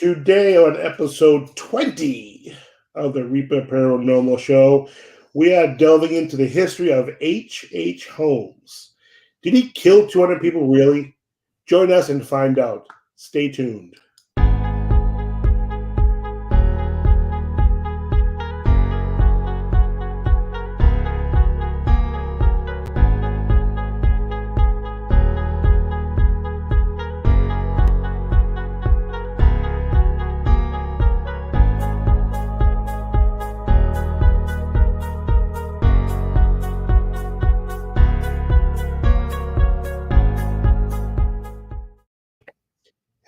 Today on episode 20 of the Reaper Paranormal Show, we are delving into the history of H. Holmes. Did he kill 200 people really? Join us and find out. Stay tuned.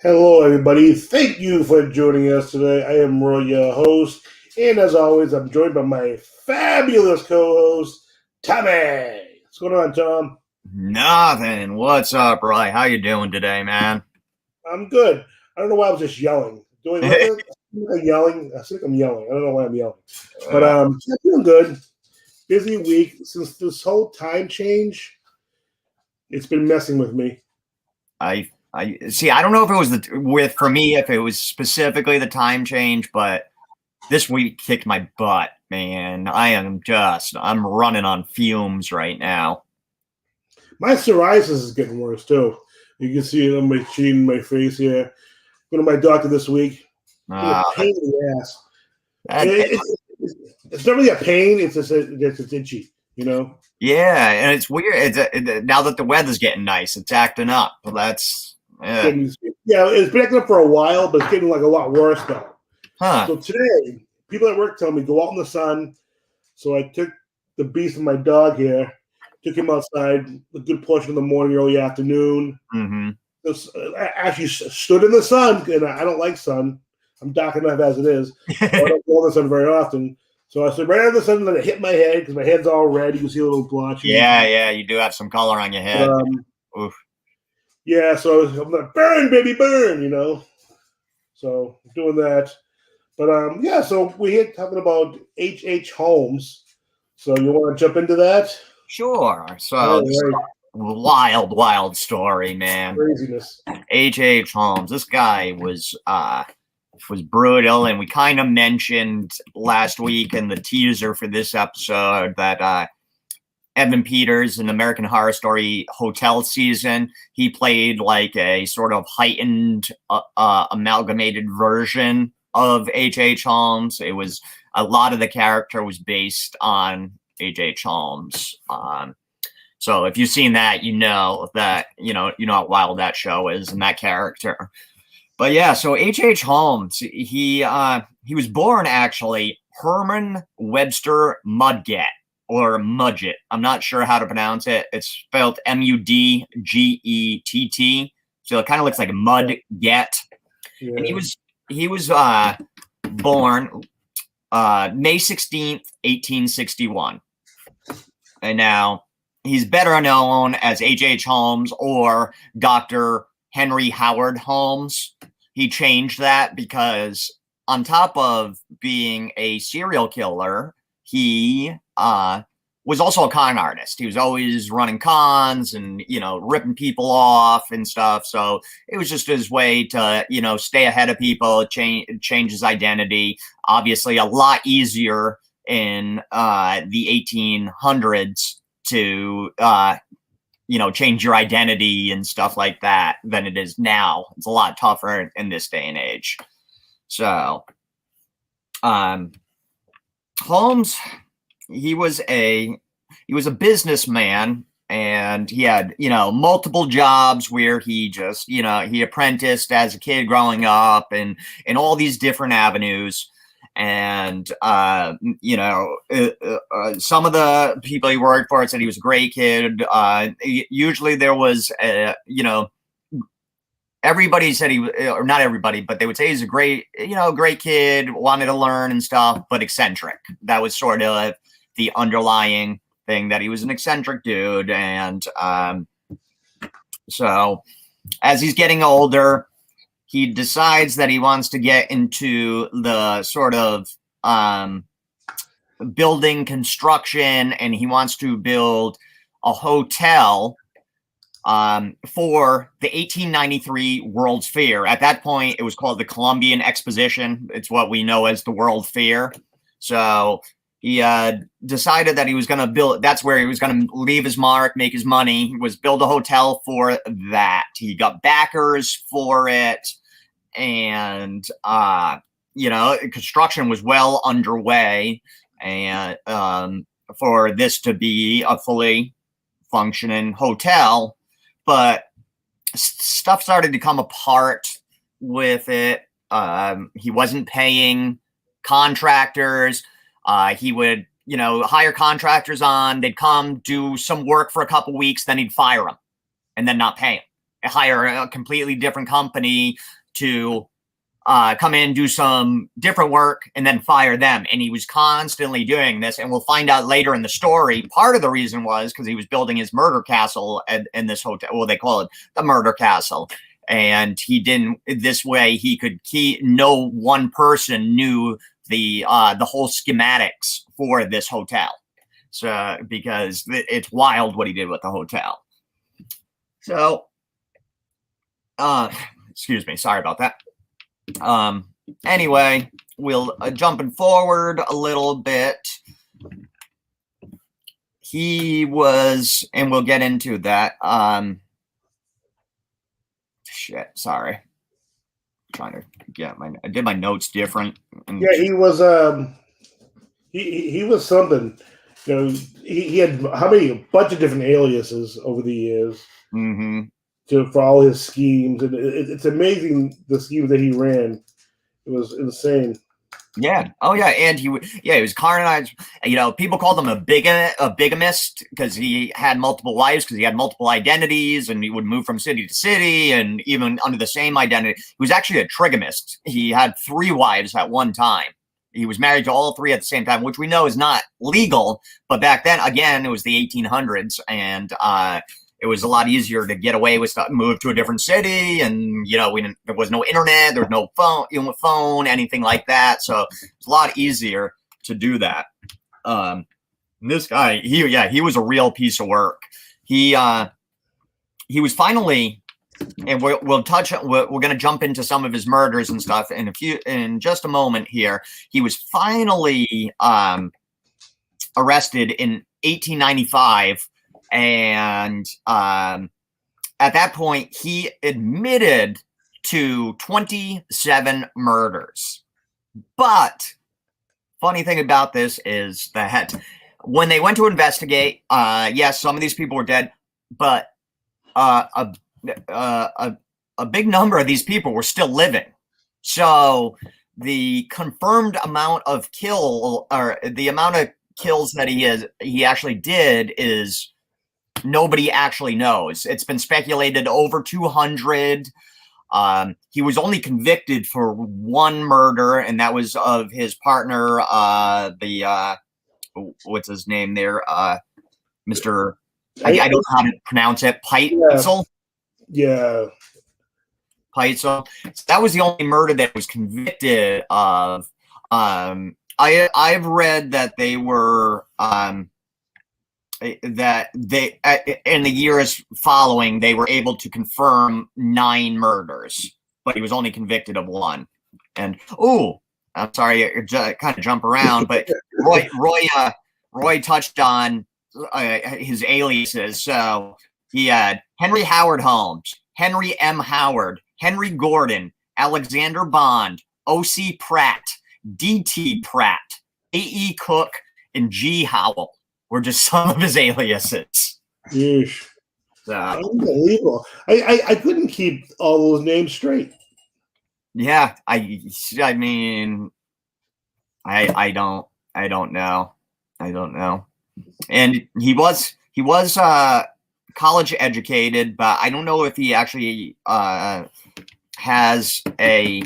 Hello, everybody. Thank you for joining us today. I am Roy, your host, and as always, I'm joined by my fabulous co-host, Tommy. What's going on, Tom? Nothing. What's up, Roy? How you doing today, man? I'm good. I don't know why I was just yelling. Doing I'm yelling. I think I'm yelling. I don't know why I'm yelling, but I'm feeling good. Busy week since this whole time change. It's been messing with me. I see. I don't know if it was for me, if it was specifically the time change, but this week kicked my butt, man. I'm running on fumes right now. My psoriasis is getting worse too. You can see it on my chin, my face here. Going to my doctor this week. Pain in the ass. It's not really a pain. It's just it's itchy, you know. Yeah, and it's weird. Now that the weather's getting nice, it's acting up. Well, that's it's been acting up for a while, but it's getting like a lot worse now. Huh. So today, people at work tell me go out in the sun. So I took the beast and my dog here, took him outside a good portion of the morning, early afternoon. Mm-hmm. I actually stood in the sun, and I don't like sun. I'm dark enough as it is. So I don't go in the sun very often. So I stood right in the sun, and then it hit my head because my head's all red. You can see a little blotch. Yeah, you do have some color on your head. Oof. Yeah, so I'm like, burn, baby, burn, you know. So doing that. But so we're here talking about H. Holmes. So you want to jump into that? Sure. So wild story, man. Craziness. H. Holmes. This guy was brutal, and we kind of mentioned last week in the teaser for this episode that Evan Peters in American Horror Story Hotel season, he played like a sort of heightened amalgamated version of H. Holmes. It was a lot of the character was based on H. Holmes. So if you've seen that, you know how wild that show is and that character. But yeah, so H. Holmes, he was born actually Herman Webster Mudgett. Or Mudgett. I'm not sure how to pronounce it. It's spelled Mudgett. So it kind of looks like Mudgett. Yeah. And he was born May 16th, 1861. And now he's better known as H. Holmes or Dr. Henry Howard Holmes. He changed that because on top of being a serial killer, he was also a con artist. He was always running cons and, ripping people off and stuff. So it was just his way to, stay ahead of people, change his identity. Obviously, a lot easier in the 1800s to, change your identity and stuff like that than it is now. It's a lot tougher in this day and age. So, Holmes, he was a businessman, and he had, multiple jobs where he just, he apprenticed as a kid growing up and in all these different avenues. And, some of the people he worked for said he was a great kid. Usually there was, everybody said or not everybody, but they would say he's a great kid, wanted to learn and stuff, but eccentric. That was sort of the underlying thing, that he was an eccentric dude. And so as he's getting older, he decides that he wants to get into the sort of building construction, and he wants to build a hotel for the 1893 World's Fair. At that point, it was called the Columbian Exposition. It's what we know as the World Fair. So he decided that he was going to build, that's where he was going to leave his mark, make his money. He was build a hotel for that. He got backers for it. And, construction was well underway. And for this to be a fully functioning hotel. But stuff started to come apart with it. He wasn't paying contractors. He would, hire contractors on. They'd come do some work for a couple weeks, then he'd fire them and then not pay them. Hire a completely different company to come in, do some different work, and then fire them. And he was constantly doing this. And we'll find out later in the story, part of the reason was because he was building his murder castle in this hotel. Well, they call it the murder castle. And he didn't, this way he could no one person knew the whole schematics for this hotel. So, because it's wild what he did with the hotel. So, excuse me, sorry about that. Anyway, we'll jumping forward a little bit. He was, and we'll get into that. Sorry. Trying to get I did my notes different. Yeah, he was he was something. He had a bunch of different aliases over the years. Mm-hmm. For all his schemes, and it's amazing the schemes that he ran. It was insane. Yeah. Oh, yeah. And he was carnage. People called him a bigamist because he had multiple wives, because he had multiple identities, and he would move from city to city, and even under the same identity. He was actually a trigamist. He had 3 wives at one time. He was married to all 3 at the same time, which we know is not legal. But back then, again, it was the 1800s, and it was a lot easier to get away with stuff, move to a different city, and there was no internet, there was no phone, anything like that. So it's a lot easier to do that. This guy, he was a real piece of work. He was finally, and we'll touch. We're going to jump into some of his murders and stuff in just a moment here. He was finally arrested in 1895. And at that point, he admitted to 27 murders. But funny thing about this is that when they went to investigate, yes, some of these people were dead, but a big number of these people were still living. So the confirmed amount of kills that he actually did is nobody actually knows. It's been speculated over 200. He was only convicted for 1 murder, and that was of his partner, what's his name there? Mr. I don't know how to pronounce it. Peitzel? Yeah. Peitzel. That was the only murder that was convicted of. I've read that they were that they in the years following they were able to confirm 9 murders, but he was only convicted of 1. And I'm sorry, I kind of jump around, but Roy touched on his aliases. So he had Henry Howard Holmes, Henry M. Howard, Henry Gordon, Alexander Bond, O.C. Pratt, D.T. Pratt, A.E. Cook, and G. Howell were just some of his aliases. Yeesh. Unbelievable. I couldn't keep all those names straight. Yeah, I mean, I don't know. And he was college educated, but I don't know if he actually has the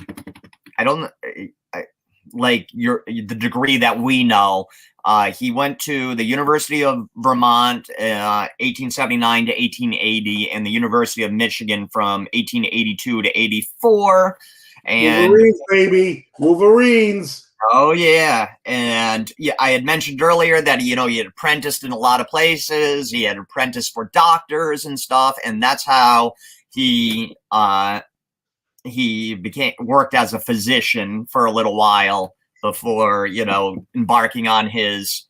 degree that we know. He went to the University of Vermont 1879 to 1880 and the University of Michigan from 1882 to 84. And Wolverines, baby. Wolverines. Oh yeah, and yeah, I had mentioned earlier that he had apprenticed in a lot of places. He had apprenticed for doctors and stuff, and that's how he became worked as a physician for a little while before embarking on his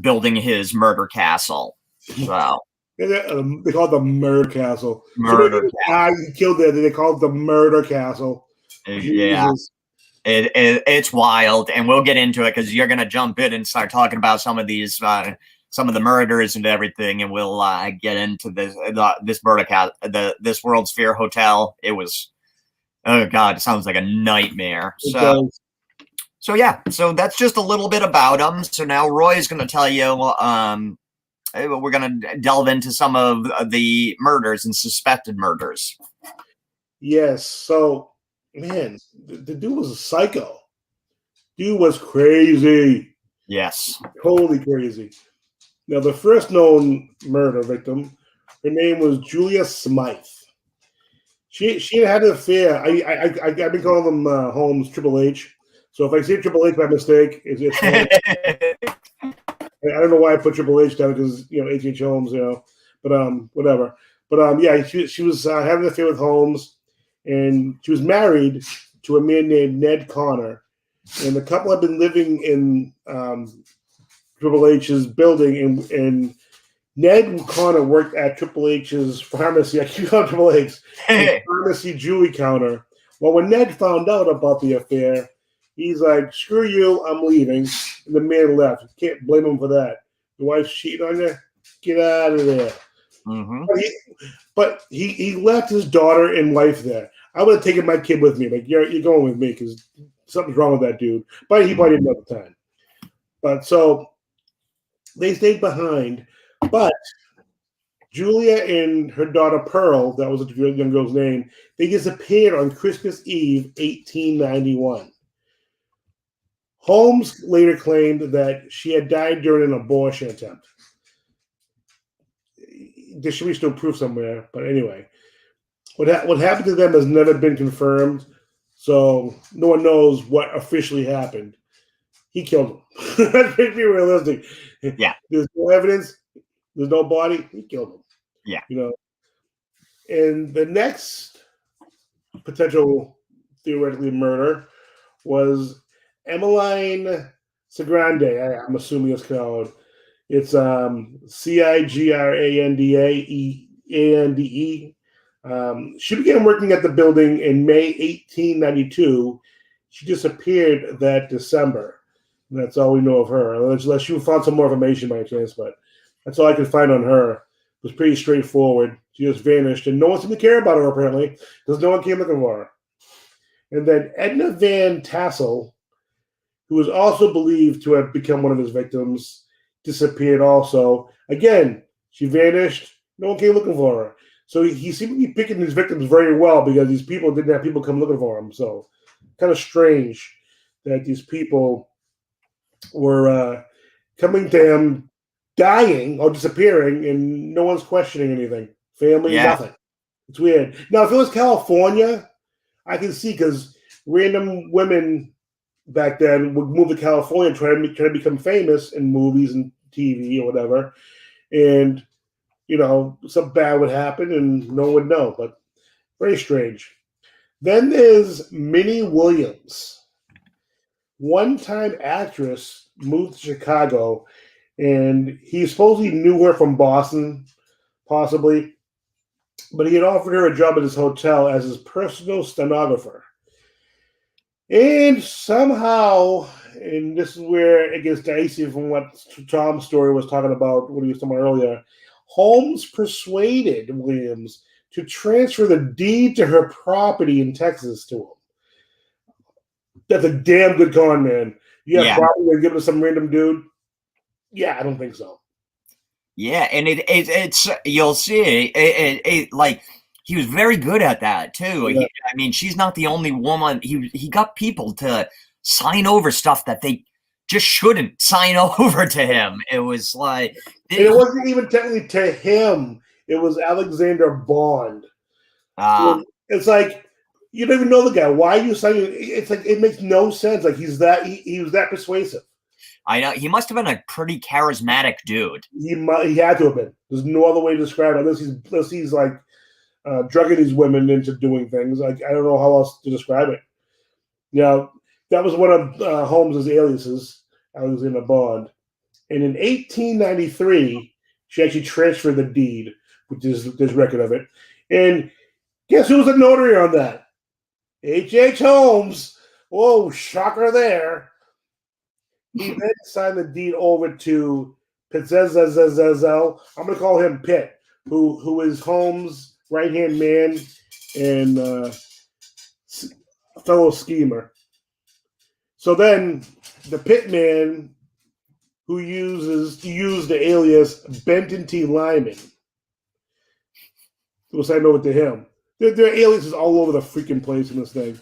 building his murder castle. So They call it the Murder Castle. So maybe murder the guy he killed there, they call it the Murder Castle. yeah. Jesus. It's wild, and we'll get into it because you're gonna jump in and start talking about some of these, some of the murders and everything, and we'll get into this this World's Fair Hotel. It was, oh god, it sounds like a nightmare. It does. So yeah, so that's just a little bit about him. So now Roy's gonna tell you, we're gonna delve into some of the murders and suspected murders. Yes. So, man, the dude was a psycho. Dude was crazy. Yes. Totally crazy. Now, the first known murder victim, her name was Julia Smythe. She had an affair. I've been calling them Holmes Triple H. So if I say Triple H by mistake, it's I don't know why I put Triple H down because H. Holmes, but whatever. But yeah, she was having an affair with Holmes, and she was married to a man named Ned Connor, and the couple had been living in Triple H's building, and Ned Connor worked at Triple H's pharmacy. I keep calling Triple H's pharmacy jewelry counter. Well, when Ned found out about the affair, he's like, "Screw you, I'm leaving." And the man left. You can't blame him for that. Your wife's cheating on you? Get out of there. Mm-hmm. But he left his daughter and wife there. I would have taken my kid with me. Like, you're going with me because something's wrong with that dude. But he probably didn't know at the time. But so they stayed behind. But Julia and her daughter Pearl, that was the young girl's name, they disappeared on Christmas Eve, 1891. Holmes later claimed that she had died during an abortion attempt. There should be still proof somewhere, but anyway. What happened to them has never been confirmed, so no one knows what officially happened. He killed them. Let's be realistic. Yeah. There's no evidence. There's no body. He killed them. Yeah. And the next potential theoretically murder was Emmeline Cigrande. I'm assuming it's called. It's Cigrande. She began working at the building in May 1892. She disappeared that December. And that's all we know of her, unless you found some more information by chance. But that's all I could find on her. It was pretty straightforward. She just vanished, and no one seemed to care about her, apparently, because no one came looking for her. And then Edna Van Tassel, who was also believed to have become one of his victims, disappeared also. Again, she vanished. No one came looking for her. So he seemed to be picking his victims very well because these people didn't have people come looking for him. So kind of strange that these people were coming to him, dying or disappearing, and no one's questioning anything. Family, nothing. It's weird. Now, if it was California, I can see because random women back then would move to California and try to become famous in movies and TV or whatever. And something bad would happen and no one would know, but very strange. Then there's Minnie Williams. One-time actress moved to Chicago, and he supposedly knew her from Boston, possibly, but he had offered her a job at his hotel as his personal stenographer. And somehow, and this is where it gets dicey from what Tom's story was talking about, what he was talking about earlier, Holmes persuaded Williams to transfer the deed to her property in Texas to him. That's a damn good con, man. You have property and give it to some random dude? Yeah, I don't think so. Yeah, and it's you'll see it like he was very good at that too. Yeah. I mean, she's not the only woman. He got people to sign over stuff that they just shouldn't sign over to him. It was like it wasn't even technically to him. It was Alexander Bond. So it's like You don't even know the guy. Why are you saying it's like it makes no sense? Like he was that persuasive. I know he must have been a pretty charismatic dude. He had to have been. There's no other way to describe it unless he's like drugging these women into doing things. Like I don't know how else to describe it. Now that was one of Holmes's aliases, Alexander Bond, and in 1893 she actually transferred the deed, which is there's record of it. And guess who was a notary on that? H.H. Holmes. Whoa, shocker there. He then signed the deed over to Pitzezel. I'm going to call him Pitt, who is Holmes' right-hand man and fellow schemer. So then the Pitt man who used the alias Benton T. Lyman was signed over to him. There are aliases all over the freaking place in this thing.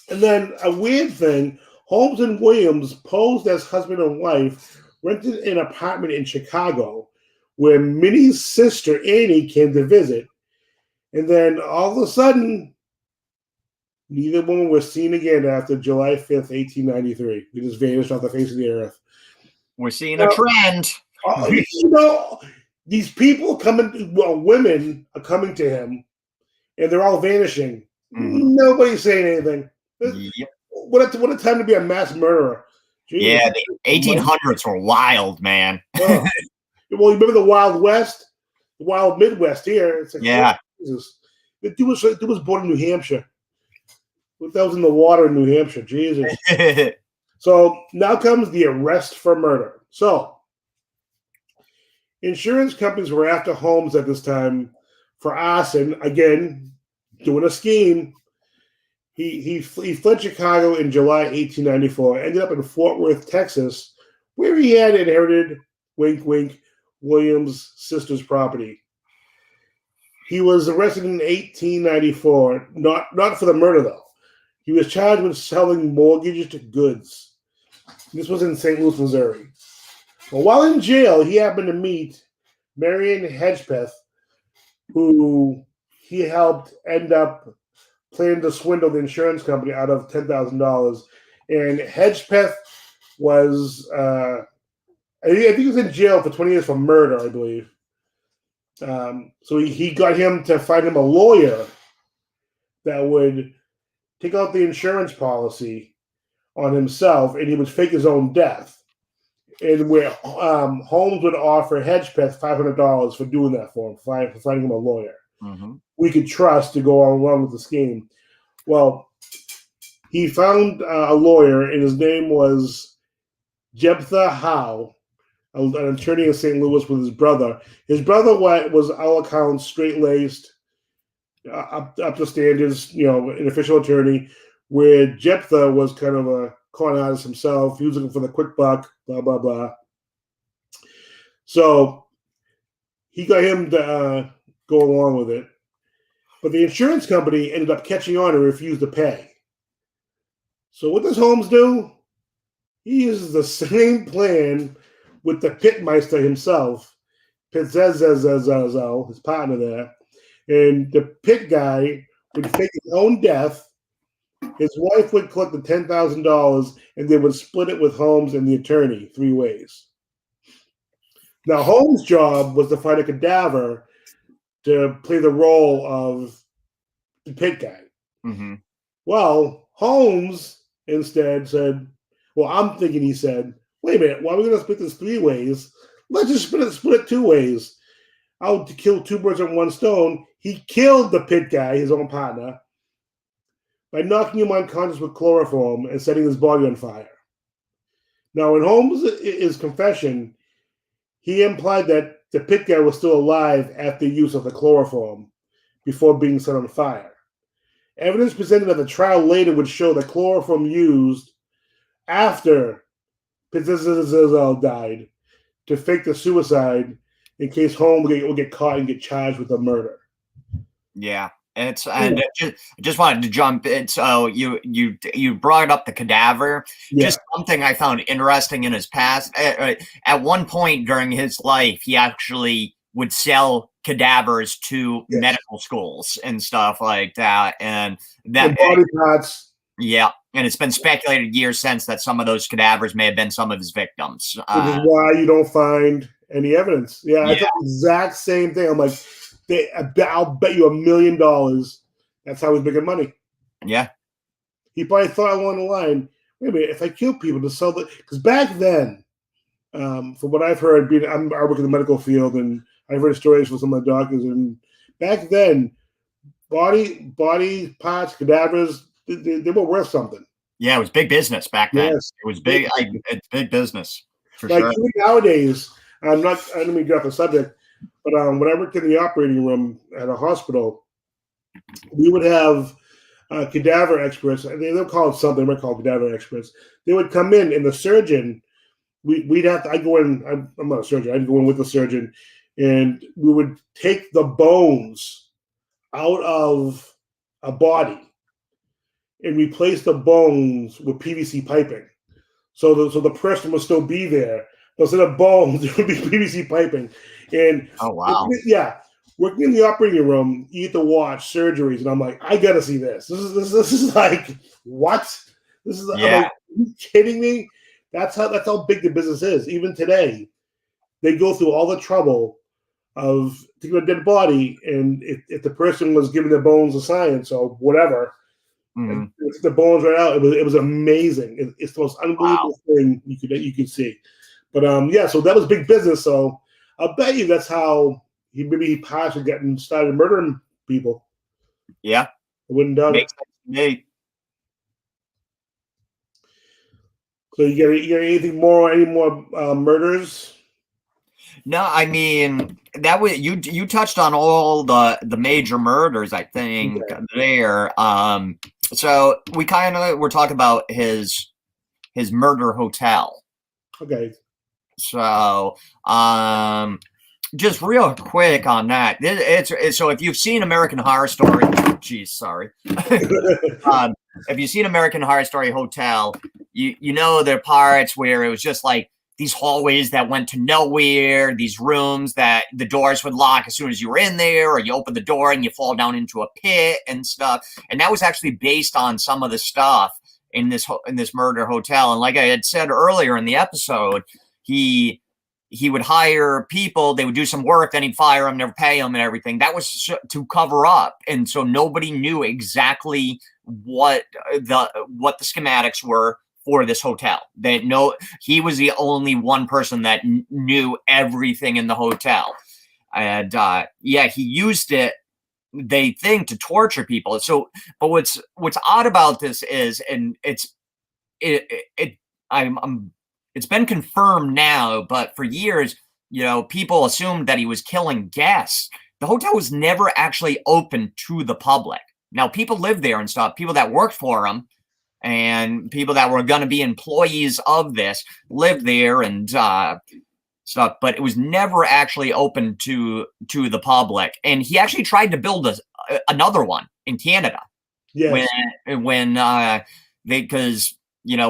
And then a weird thing, Holmes and Williams posed as husband and wife, rented an apartment in Chicago where Minnie's sister Annie came to visit. And then all of a sudden, neither woman was seen again after July 5th, 1893. They just vanished off the face of the earth. We're seeing a trend. These people women are coming to him, and they're all vanishing. Mm-hmm. Nobody's saying anything. Yep. What a time to be a mass murderer. Jesus. Yeah, the 1800s were wild, man. Well, you remember the Wild West? The Wild Midwest here. It's like, yeah. Oh, Jesus. The dude was born in New Hampshire. That was in the water in New Hampshire. Jesus. So now comes the arrest for murder. So insurance companies were after Holmes at this time for arson. Again, doing a scheme. He fled Chicago in July 1894, ended up in Fort Worth, Texas, where he had inherited, wink, wink, Williams' sister's property. He was arrested in 1894, not for the murder, though. He was charged with selling mortgaged goods. This was in St. Louis, Missouri. Well, while in jail, he happened to meet Marion Hedgepeth, who he helped end up planning to swindle the insurance company out of $10,000. And Hedgepeth was, I think he was in jail for 20 years for murder, I believe. So he got him to find him a lawyer that would take out the insurance policy on himself, and he would fake his own death. And where Holmes would offer Hedgepeth $500 for doing that for him, for finding him a lawyer. Mm-hmm. We could trust to go along with the scheme. Well, he found a lawyer, and his name was Jephthah Howe, an attorney in St. Louis with his brother. His brother was, all accounts, straight-laced, up to standards, an official attorney, where Jephthah was kind of a con artist himself. He was looking for the quick buck, blah, blah, blah. So he got him to go along with it. But the insurance company ended up catching on and refused to pay. So what does Holmes do? He uses the same plan with the pitmeister himself, Pitzezel, his partner there. And the pit guy would fake his own death. His wife would collect the $10,000, and they would split it with Holmes and the attorney 3 ways. Now, Holmes' job was to find a cadaver to play the role of the pit guy. Mm-hmm. Well, Holmes instead said, he said, wait a minute, why are we going to split this 3 ways? Let's just split it 2 ways. I'll kill 2 birds with 1 stone. He killed the pit guy, his own partner, by knocking him unconscious with chloroform and setting his body on fire. Now, in Holmes' confession, he implied that the pit guy was still alive after use of the chloroform before being set on fire. Evidence presented at the trial later would show that chloroform used after Pitzezel died to fake the suicide in case Holmes will get caught and get charged with a murder. Yeah. I just wanted to jump in. So you brought up the cadaver. Yeah. Just something I found interesting in his past. At one point during his life, he actually would sell cadavers to medical schools and stuff like that. And that body parts. Yeah. And it's been speculated years since that some of those cadavers may have been some of his victims. Which is why you don't find any evidence. Yeah, I thought the exact same thing. I'm like, I'll bet you $1 million that's how he's making money. Yeah. He probably thought along the line, wait a minute, if I kill people to sell the... Because back then, from what I've heard, I work in the medical field, and I've heard stories from some of the doctors, and back then, body parts, cadavers, they were worth something. Yeah, it was big business back then. Yes. It was big. It's big business for like sure. Nowadays, I don't mean to get off the subject, but when I worked in the operating room at a hospital, we would have cadaver experts. They'll call it something. They might call it cadaver experts. They would come in, and the surgeon, we'd have to. I go in. I'm not a surgeon. I'd go in with the surgeon, and we would take the bones out of a body and replace the bones with PVC piping. So the person will still be there. But instead of bones, it would be PVC piping. And oh wow, working in the operating room, you get to watch surgeries, and I'm like, I gotta see this. This is like what? This is I'm like, are you kidding me? That's how big the business is. Even today, they go through all the trouble of taking a dead body, and if the person was giving their bones to science or whatever. And if the bones right out, it was amazing. It's the most unbelievable thing you could see. But so that was big business. So I'll bet you that's how he possibly getting started murdering people. Yeah, I wouldn't doubt it. Sense. So you got anything more? Any more murders? No, I mean that was you touched on all the major murders, I think, there. So we kind of were talking about his murder hotel. Okay. So just real quick on that. It's so if you've seen American Horror Story, geez, sorry. If you've seen American Horror Story Hotel, you know there are parts where it was just like these hallways that went to nowhere, these rooms that the doors would lock as soon as you were in there, or you open the door and you fall down into a pit and stuff. And that was actually based on some of the stuff in this murder hotel. And like I had said earlier in the episode, he would hire people, they would do some work, then he'd fire them, never pay them and everything. That was to cover up. And so nobody knew exactly what the schematics were for this hotel. He was the only one person that knew everything in the hotel. And he used it, they think, to torture people. So, but what's odd about this is, and it's been confirmed now, but for years, people assumed that he was killing guests. The hotel was never actually open to the public. Now, people lived there and stuff, people that worked for him and people that were going to be employees of this lived there and stuff, but it was never actually open to the public. And he actually tried to build another one in Canada. Yes. When because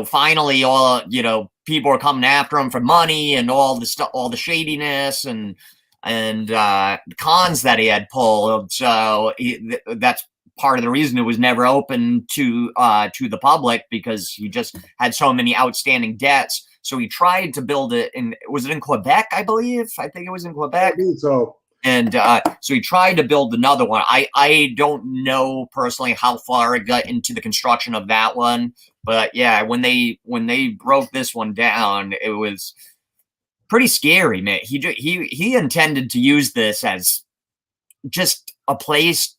finally all people were coming after him for money and all the stuff, all the shadiness and cons that he had pulled. So that's part of the reason it was never open to the public, because he just had so many outstanding debts. So he tried to build it was it in Quebec, I believe? I think it was in Quebec. I think so. And so he tried to build another one. I don't know personally how far it got into the construction of that one, but yeah, when they broke this one down, it was pretty scary, man. He intended to use this as just a place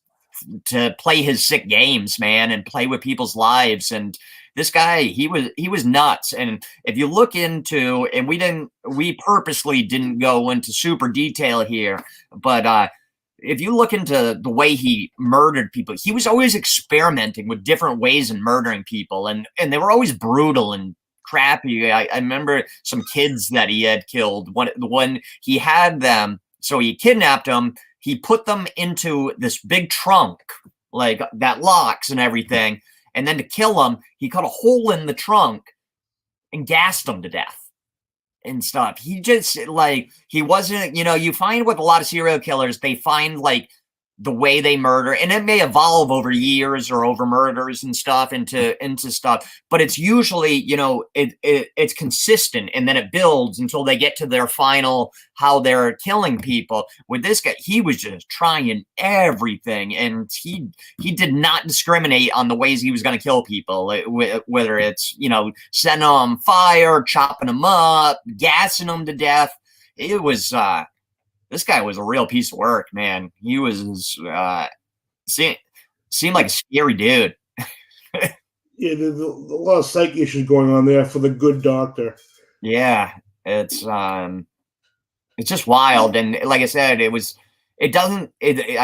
to play his sick games, man, and play with people's lives. And this guy, he was nuts. And if you look into, and we purposely didn't go into super detail here, but if you look into the way he murdered people, he was always experimenting with different ways in murdering people, and they were always brutal and crappy. I remember some kids that he had killed. When he had them, so he kidnapped them, he put them into this big trunk, like that locks and everything. And then to kill them, he cut a hole in the trunk and gassed them to death. and stuff. He just like he wasn't, you find with a lot of serial killers, they find like the way they murder, and it may evolve over years or over murders and stuff into stuff, but it's usually, it's consistent, and then it builds until they get to their final how they're killing people. With this guy, he was just trying everything, and he did not discriminate on the ways he was going to kill people, whether it's setting them on fire, chopping them up, gassing them to death. It was this guy was a real piece of work, man. He was seemed like a scary dude. Yeah, there's a lot of psych issues going on there for the good doctor. Yeah, it's just wild, and like I said, I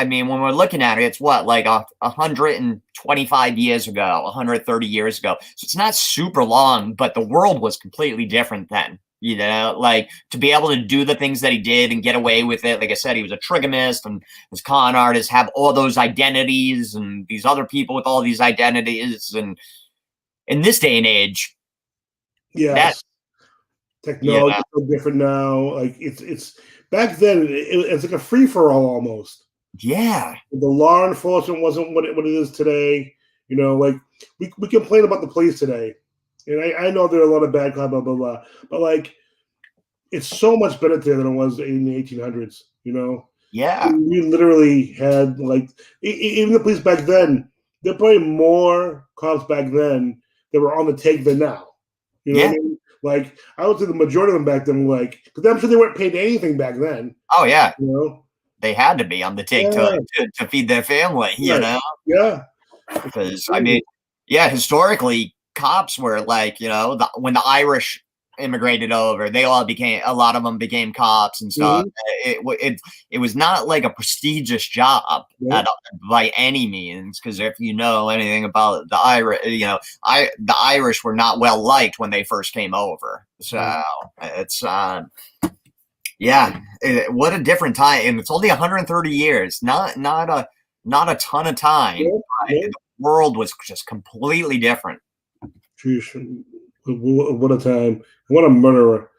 mean, when we're looking at it, it's what, like 125 years ago, 130 years ago. So it's not super long, but the world was completely different then. Like to be able to do the things that he did and get away with it. Like I said, he was a trigamist and his con artists have all those identities, and these other people with all these identities. And in this day and age, yes, technology is so different now. Like it's back then, it's like a free for all almost. Yeah, the law enforcement wasn't what it is today. Like we complain about the police today. And I know there are a lot of bad cops, blah, blah, blah. But, like, it's so much better there than it was in the 1800s, Yeah. We literally had, like, even the police back then, there are probably more cops back then that were on the take than now. What I mean? Like, I would say the majority of them back then were, like, because I'm sure they weren't paid anything back then. Oh, yeah. They had to be on the take to feed their family, Yeah. Because, I mean, historically, cops were like, when the Irish immigrated over, a lot of them became cops and stuff. Mm-hmm. It was not like a prestigious job by any means, because if you know anything about the Irish, the Irish were not well liked when they first came over. So it's what a different time, and it's only 130 years, not a ton of time. The world was just completely different. Jeez, what a time! What a murderer!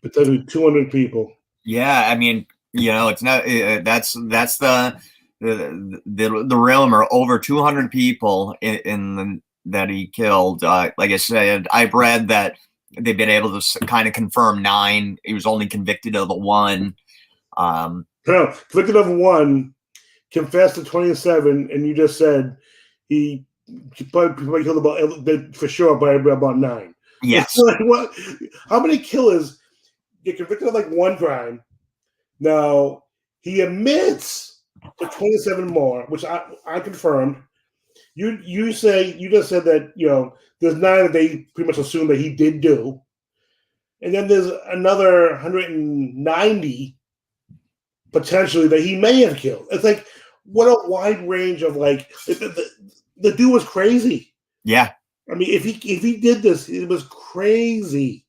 Potentially 200 people. Yeah, I mean, it's not. That's the rumor. Over 200 people that he killed. Like I said, I've read that they've been able to kind of confirm 9. He was only convicted of the 1. No, convicted of 1, confessed to 27, and you just said he probably killed about, for sure, by about 9. Yes. Like, what? How many killers get convicted of like 1 crime? Now he admits to 27 more, which I confirmed. You just said that there's 9 that they pretty much assume that he did do, and then there's another 190 potentially that he may have killed. It's like, what a wide range of, like, the dude was crazy. Yeah. I mean, if he did this, it was crazy.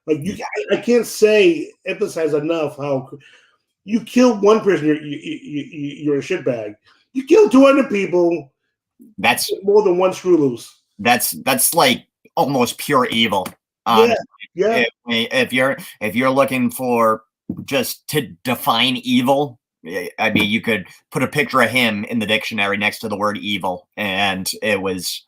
Like, I can't emphasize enough how you kill one person, you're a shitbag. You kill 200 people, that's more than 1 screw loose. That's like almost pure evil. Honestly. Yeah. If you're looking for just to define evil, I mean, you could put a picture of him in the dictionary next to the word evil, and it was.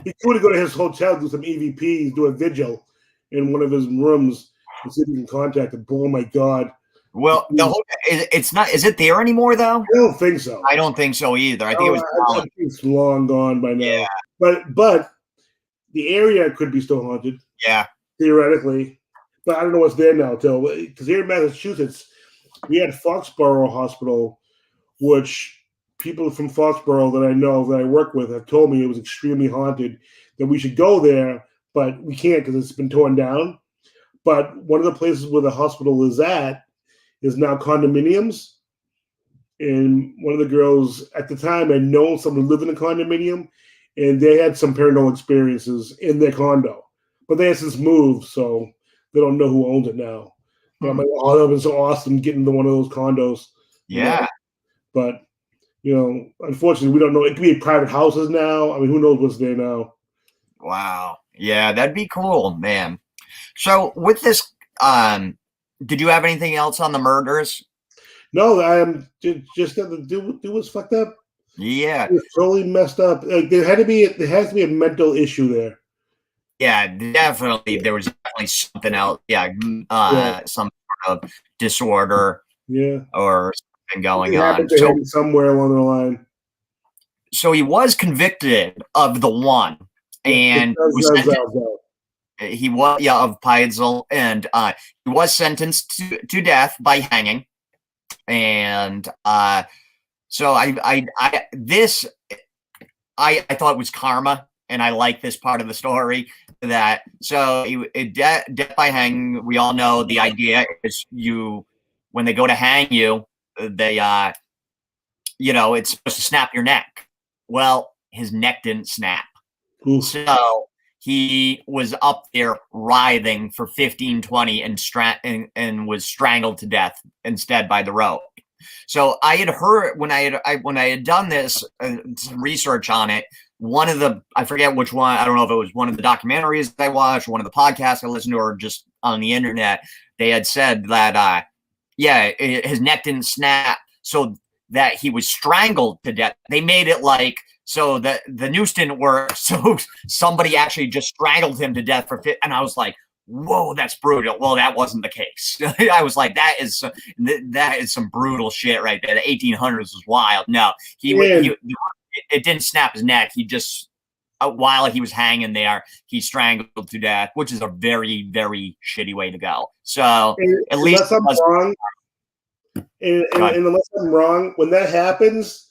He could go to his hotel, do some EVPs, do a vigil in one of his rooms, and see if he can contact him. Oh my God! Well, it's not. Is it there anymore, though? I don't think so. I don't think so either. I think it was. I think it's long gone by now. Yeah. But the area could be still haunted. Yeah. Theoretically, but I don't know what's there now. Because here in Massachusetts, we had Foxborough Hospital, which people from Foxborough that I know, that I work with, have told me it was extremely haunted, that we should go there, but we can't because it's been torn down. But one of the places where the hospital is at is now condominiums. And one of the girls at the time had known someone who lived in a condominium, and they had some paranormal experiences in their condo. But they have since moved, so they don't know who owns it now. But I'm like, that would have been so awesome getting into one of those condos. Yeah. But, unfortunately, we don't know. It could be private houses now. I mean, who knows what's there now? Wow. Yeah, that'd be cool, man. So with this, did you have anything else on the murders? No, I am just that the dude was fucked up. Yeah, He was totally messed up. Like there has to be a mental issue there. yeah, definitely. There was definitely something else. Yeah, Yeah, some sort of disorder yeah. or something going It on. happened to him somewhere along the line. So he was convicted of the one, Yeah, and was sentenced. He was of Peizel, and he was sentenced to death by hanging. And so I thought it was karma, and I like this part of the story. That so death by hanging. We all know the idea is when they go to hang you, they it's supposed to snap your neck. Well, his neck didn't snap. Oof. So he was up there writhing for 15, 20 and was strangled to death instead by the rope. So I had heard when I had done this some research on it. One of the I forget which one. I don't know if it was one of the documentaries I watched, or one of the podcasts I listened to, or just on the internet. They had said that his neck didn't snap, so that he was strangled to death. They made it like so that the noose didn't work, so somebody actually just strangled him to death and I was like, whoa, that's brutal. Well, that wasn't the case. I was like, that is some brutal shit right there. The 1800s was wild. No, it didn't snap his neck. He just while he was hanging there, he strangled to death, which is a very, very shitty way to go. So at least I'm wrong, and unless I'm wrong, when that happens,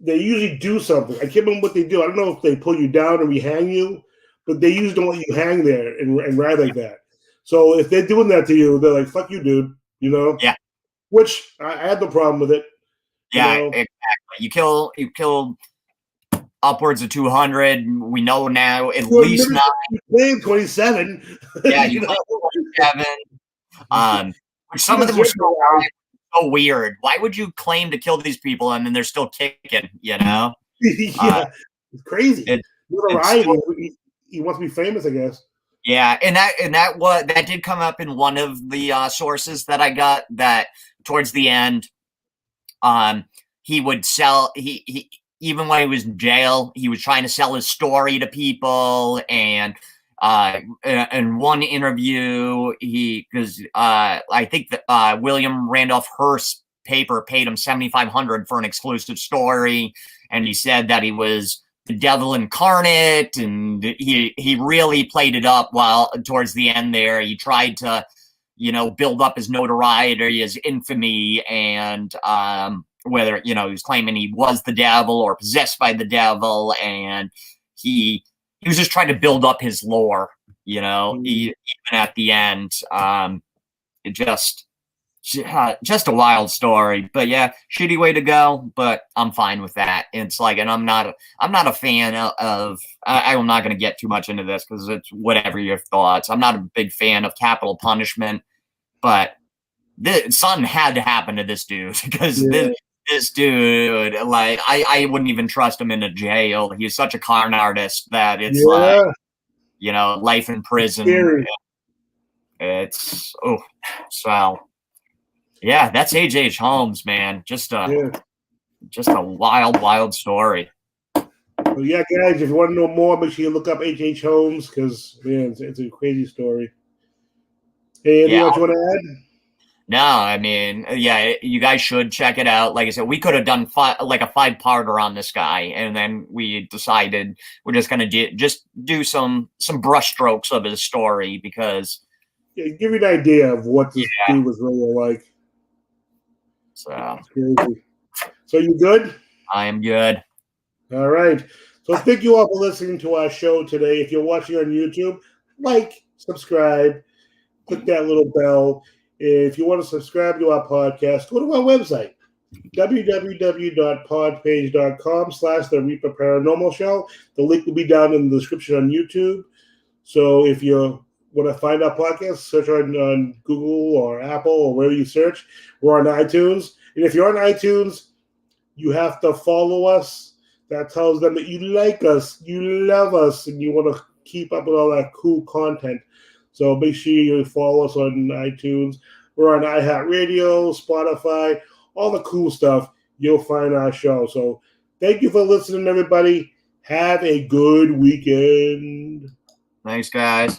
they usually do something. I can't remember what they do. I don't know if they pull you down and rehang you, but they usually don't let you hang there and ride like that. So if they're doing that to you, they're like, "Fuck you, dude," you know. Yeah. Which I had no problem with it. Yeah, exactly. You killed upwards of 200. We know now at least 9. You claimed 27. Yeah, you claimed 27. Which some of them were so weird. Why would you claim to kill these people and then they're still kicking? You know? Yeah, it's crazy. He wants to be famous, I guess. Yeah, and that did come up in one of the sources that I got. That towards the end, he would sell he even when he was in jail, he was trying to sell his story to people. And in one interview, because I think that William Randolph Hearst's paper paid him $7,500 for an exclusive story, and he said that he was the devil incarnate, and he really played it up. While towards the end there, he tried to build up his notoriety, his infamy, and whether he was claiming he was the devil or possessed by the devil, and he was just trying to build up his lore, even at the end. It just a wild story. But yeah, shitty way to go, but I'm fine with that. It's like, and I'm not a fan of I'm not going to get too much into this because it's whatever your thoughts. I'm not a big fan of capital punishment, but something had to happen to this dude because this dude, like, I wouldn't even trust him in a jail. He's such a con artist that it's like, life in prison. It's so yeah, that's H.H. Holmes, man. Just a wild, wild story. Well, yeah, guys, if you want to know more, make sure you look up H.H. Holmes because man, it's a crazy story. Hey, anything else you want to add? No, I mean, yeah, you guys should check it out. Like I said, we could have done a 5-parter on this guy, and then we decided we're just going to do some brushstrokes of his story because give you an idea of what this dude was really like. So crazy. So you good? I am good. All right. So thank you all for listening to our show today. If you're watching on YouTube, like, subscribe, click that little bell. If you want to subscribe to our podcast, go to our website, www.podpage.com/The Reaper Paranormal Show. The link will be down in the description on YouTube. So if you want to find our podcast, search on Google or Apple or wherever you search. We're on iTunes. And if you're on iTunes, you have to follow us. That tells them that you like us, you love us, and you want to keep up with all that cool content. So make sure you follow us on iTunes. We're on iHeartRadio, Spotify, all the cool stuff. You'll find our show. So thank you for listening, everybody. Have a good weekend. Thanks, guys.